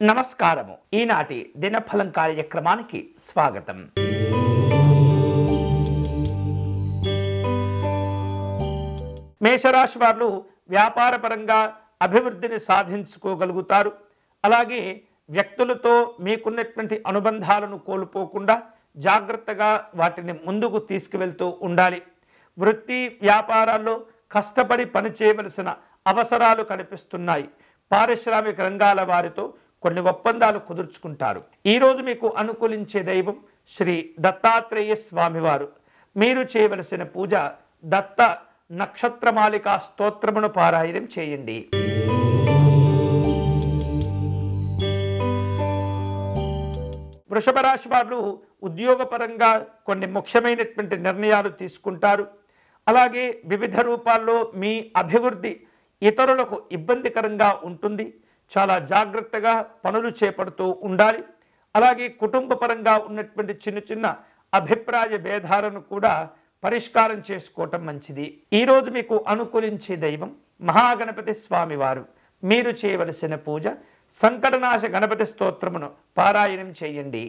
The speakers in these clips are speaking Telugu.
నమస్కారము. ఈనాటి దినఫలం కార్యక్రమానికి స్వాగతం. మేషరాశి వారు వ్యాపారపరంగా అభివృద్ధిని సాధించుకోగలుగుతారు. అలాగే వ్యక్తులతో మీకున్నటువంటి అనుబంధాలను కోల్పోకుండా జాగ్రత్తగా వాటిని ముందుకు తీసుకువెళ్తూ ఉండాలి. వృత్తి వ్యాపారాల్లో కష్టపడి పనిచేయవలసిన అవసరాలు కనిపిస్తున్నాయి. పారిశ్రామిక రంగాల వారితో కొన్ని ఒప్పందాలు కుదుర్చుకుంటారు. ఈరోజు మీకు అనుకూలించే దైవం శ్రీ దత్తాత్రేయ స్వామివారు. మీరు చేయవలసిన పూజ దత్త నక్షత్రమాలికా స్తోత్రమును పారాయణం చేయండి. వృషభ రాశి వారు ఉద్యోగపరంగా కొన్ని ముఖ్యమైనటువంటి నిర్ణయాలు తీసుకుంటారు. అలాగే వివిధ రూపాల్లో మీ అభివృద్ధి ఇతరులకు ఇబ్బందికరంగా ఉంటుంది. చాలా జాగ్రత్తగా పనులు చేపడుతూ ఉండాలి. అలాగే కుటుంబ పరంగా ఉన్నటువంటి చిన్న చిన్న అభిప్రాయ భేదాలను కూడా పరిష్కారం చేసుకోవటం మంచిది. ఈరోజు మీకు అనుకూలించే దైవం మహాగణపతి స్వామివారు. మీరు చేయవలసిన పూజ సంకటనాశ గణపతి స్తోత్రమును పారాయణం చేయండి.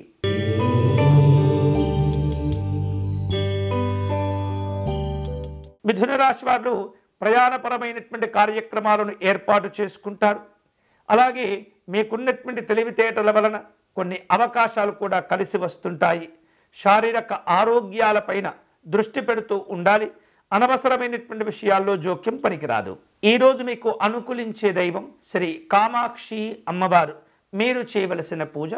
మిథున రాశి వారు ప్రయాణపరమైనటువంటి కార్యక్రమాలను ఏర్పాటు చేసుకుంటారు. అలాగే మీకున్నటువంటి తెలివితేటల వలన కొన్ని అవకాశాలు కూడా కలిసి వస్తుంటాయి. శారీరక ఆరోగ్యాలపైన దృష్టి పెడుతూ ఉండాలి. అనవసరమైనటువంటి విషయాల్లో జోక్యం పనికిరాదు. ఈరోజు మీకు అనుకూలించే దైవం శ్రీ కామాక్షి అమ్మవారు. మీరు చేయవలసిన పూజ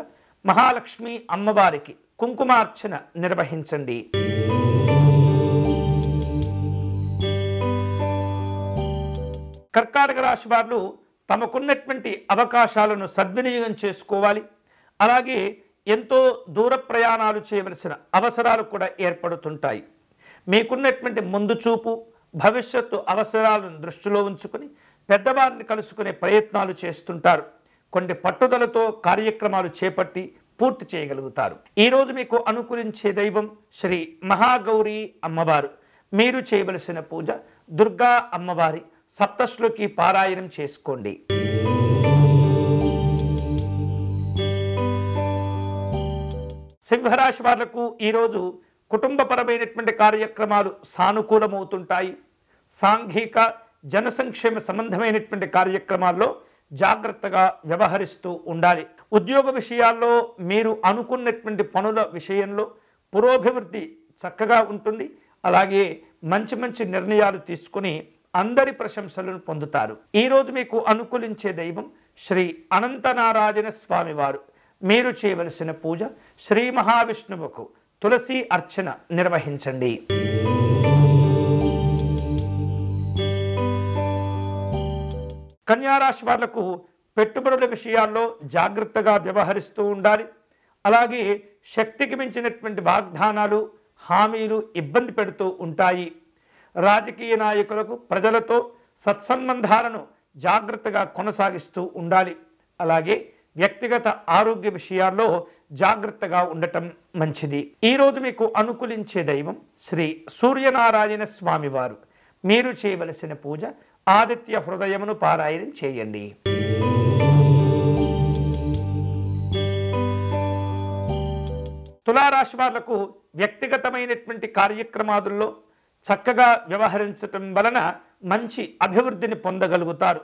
మహాలక్ష్మి అమ్మవారికి కుంకుమార్చన నిర్వహించండి. కర్కాటక రాశి వారు తమకున్నటువంటి అవకాశాలను సద్వినియోగం చేసుకోవాలి. అలాగే ఎంతో దూర ప్రయాణాలు చేయవలసిన అవసరాలు కూడా ఏర్పడుతుంటాయి. మీకున్నటువంటి ముందు చూపు భవిష్యత్తు అవసరాలను దృష్టిలో ఉంచుకొని పెద్దవారిని కలుసుకునే ప్రయత్నాలు చేస్తుంటారు. కొన్ని పట్టుదలతో కార్యక్రమాలు చేపట్టి పూర్తి చేయగలుగుతారు. ఈరోజు మీకు అనుకూలించే దైవం శ్రీ మహాగౌరీ అమ్మవారు. మీరు చేయవలసిన పూజ దుర్గా అమ్మవారి సప్తశ్లోకి పారాయణం చేసుకోండి. సింహరాశి వాళ్లకు ఈరోజు కుటుంబపరమైనటువంటి కార్యక్రమాలు సానుకూలమవుతుంటాయి. సాంఘిక జనసంక్షేమ సంబంధమైనటువంటి కార్యక్రమాల్లో జాగ్రత్తగా వ్యవహరిస్తూ ఉండాలి. ఉద్యోగ విషయాల్లో మీరు అనుకున్నటువంటి పనుల విషయంలో పురోభివృద్ధి చక్కగా ఉంటుంది. అలాగే మంచి మంచి నిర్ణయాలు తీసుకుని అందరి ప్రశంసలను పొందుతారు. ఈరోజు మీకు అనుకూలించే దైవం శ్రీ అనంతనారాయణ స్వామివారు. మీరు చేయవలసిన పూజ శ్రీ మహావిష్ణువుకు తులసి అర్చన నిర్వహించండి. కన్యారాశి వాళ్లకు పెట్టుబడుల విషయాల్లో జాగ్రత్తగా వ్యవహరిస్తూ ఉండాలి. అలాగే శక్తికి మించినటువంటి వాగ్దానాలు హామీలు ఇబ్బంది పెడుతూ ఉంటాయి. రాజకీయ నాయకులకు ప్రజలతో సత్సంబంధాలను జాగ్రత్తగా కొనసాగిస్తూ ఉండాలి. అలాగే వ్యక్తిగత ఆరోగ్య విషయాల్లో జాగ్రత్తగా ఉండటం మంచిది. ఈరోజు మీకు అనుకూలించే దైవం శ్రీ సూర్యనారాయణ స్వామివారు. మీరు చేయవలసిన పూజ ఆదిత్య హృదయమును పారాయణం చేయండి. తులారాశి వాళ్లకు వ్యక్తిగతమైనటువంటి కార్యక్రమాదుల్లో చక్కగా వ్యవహరించటం వలన మంచి అభివృద్ధిని పొందగలుగుతారు.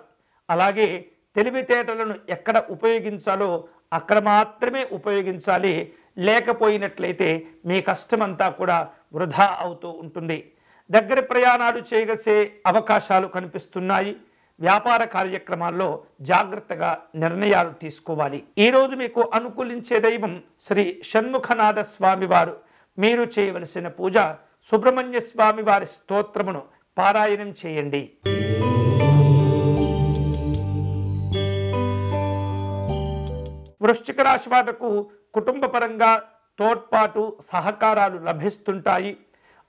అలాగే తెలివితేటలను ఎక్కడ ఉపయోగించాలో అక్కడ మాత్రమే ఉపయోగించాలి. లేకపోయినట్లయితే మీ కష్టమంతా కూడా వృధా అవుతూ ఉంటుంది. దగ్గర ప్రయాణాలు చేయగలిసే అవకాశాలు కనిపిస్తున్నాయి. వ్యాపార కార్యక్రమాల్లో జాగ్రత్తగా నిర్ణయాలు తీసుకోవాలి. ఈరోజు మీకు అనుకూలించే దైవం శ్రీ షణ్ముఖనాథ స్వామివారు. మీరు చేయవలసిన పూజ సుబ్రహ్మణ్య స్వామి వారి స్తోత్రమును పారాయణం చేయండి. వృశ్చిక రాశి వాళ్లకు కుటుంబ పరంగా తోడ్పాటు సహకారాలు లభిస్తుంటాయి.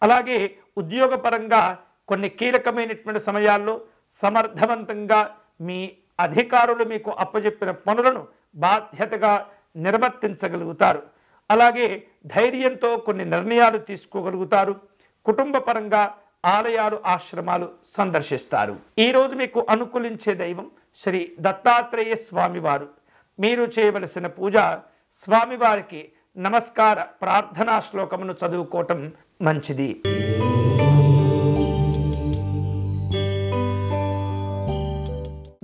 అలాగే ఉద్యోగపరంగా కొన్ని కీలకమైనటువంటి సమయాల్లో సమర్థవంతంగా మీ అధికారులు మీకు అప్పచెప్పిన పనులను బాధ్యతగా నిర్వర్తించగలుగుతారు. అలాగే ధైర్యంతో కొన్ని నిర్ణయాలు తీసుకోగలుగుతారు. కుటుంబ పరంగా ఆలయాలు ఆశ్రమాలు సందర్శిస్తారు. ఈరోజు మీకు అనుకూలించే దైవం శ్రీ దత్తాత్రేయ స్వామివారు. మీరు చేయవలసిన పూజ స్వామివారికి నమస్కార ప్రార్థనా శ్లోకమును చదువుకోవటం మంచిది.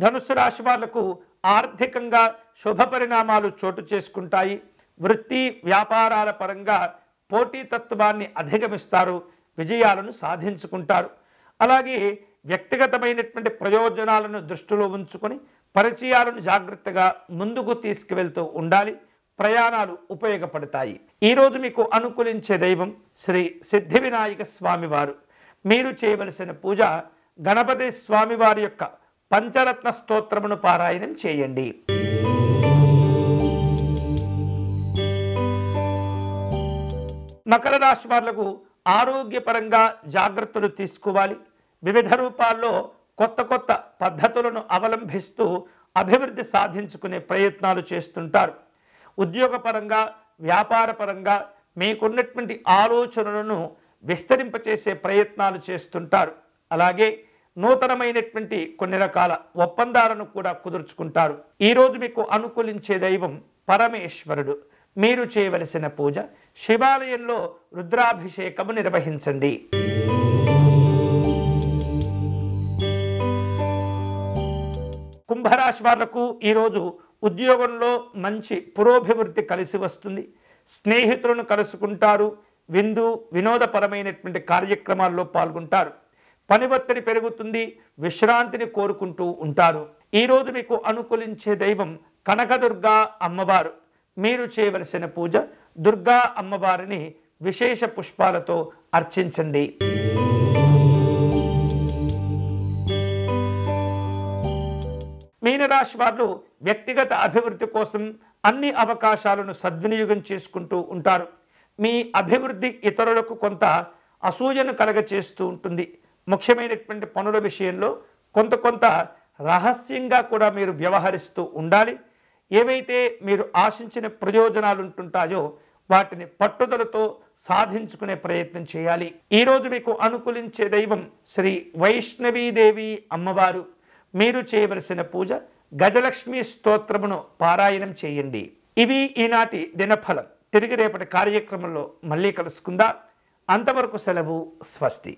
ధనుస్సు రాశి వాళ్లకు ఆర్థికంగా శుభ పరిణామాలు చోటు చేసుకుంటాయి. వృత్తి వ్యాపారాల పరంగా పోటీతత్వాన్ని అధిగమిస్తారు, విజయాలను సాధించుకుంటారు. అలాగే వ్యక్తిగతమైనటువంటి ప్రయోజనాలను దృష్టిలో ఉంచుకొని పరిచయాలను జాగ్రత్తగా ముందుకు తీసుకువెళ్తూ ఉండాలి. ప్రయాణాలు ఉపయోగపడతాయి. ఈరోజు మీకు అనుకూలించే దైవం శ్రీ సిద్ధి వినాయక స్వామివారు. మీరు చేయవలసిన పూజ గణపతి స్వామివారి యొక్క పంచరత్న స్తోత్రమును పారాయణం చేయండి. మకర రాశి వాళ్లకు ఆరోగ్యపరంగా జాగ్రత్తలు తీసుకోవాలి. వివిధ రూపాల్లో కొత్త కొత్త పద్ధతులను అవలంబిస్తూ అభివృద్ధి సాధించుకునే ప్రయత్నాలు చేస్తుంటారు. ఉద్యోగపరంగా వ్యాపారపరంగా మీకున్నటువంటి ఆలోచనలను విస్తరింపచేసే ప్రయత్నాలు చేస్తుంటారు. అలాగే నూతనమైనటువంటి కొన్ని రకాల ఒప్పందాలను కూడా కుదుర్చుకుంటారు. ఈరోజు మీకు అనుకూలించే దైవం పరమేశ్వరుడు. మీరు చేయవలసిన పూజ శివాలయంలో రుద్రాభిషేకము నిర్వహించండి. కుంభరాశి వాళ్లకు ఈరోజు ఉద్యోగంలో మంచి పురోభివృద్ధి కలిసి వస్తుంది. స్నేహితులను కలుసుకుంటారు. వినోదపరమైనటువంటి కార్యక్రమాల్లో పాల్గొంటారు. పని ఒత్తిడి పెరుగుతుంది. విశ్రాంతిని కోరుకుంటూ ఉంటారు. ఈరోజు మీకు అనుకూలించే దైవం కనకదుర్గా అమ్మవారు. మీరు చేయవలసిన పూజ దుర్గా అమ్మవారిని విశేష పుష్పాలతో అర్చించండి. మీనరాశి వారు వ్యక్తిగత అభివృద్ధి కోసం అన్ని అవకాశాలను సద్వినియోగం చేసుకుంటూ ఉంటారు. మీ అభివృద్ధి ఇతరులకు కొంత అసూయను కలగచేస్తూ ఉంటుంది. ముఖ్యమైనటువంటి పనుల విషయంలో కొంత రహస్యంగా కూడా మీరు వ్యవహరిస్తూ ఉండాలి. ఏవైతే మీరు ఆశించిన ప్రయోజనాలు ఉంటుంటాయో వాటిని పట్టుదలతో సాధించుకునే ప్రయత్నం చేయాలి. ఈరోజు మీకు అనుకూలించే దైవం శ్రీ వైష్ణవీదేవి అమ్మవారు. మీరు చేయవలసిన పూజ గజలక్ష్మి స్తోత్రమును పారాయణం చేయండి. ఇవి ఈనాటి దినఫలం. తిరిగి రేపటి కార్యక్రమంలో మళ్ళీ కలుసుకుందాం. అంతవరకు సెలవు. స్వస్తి.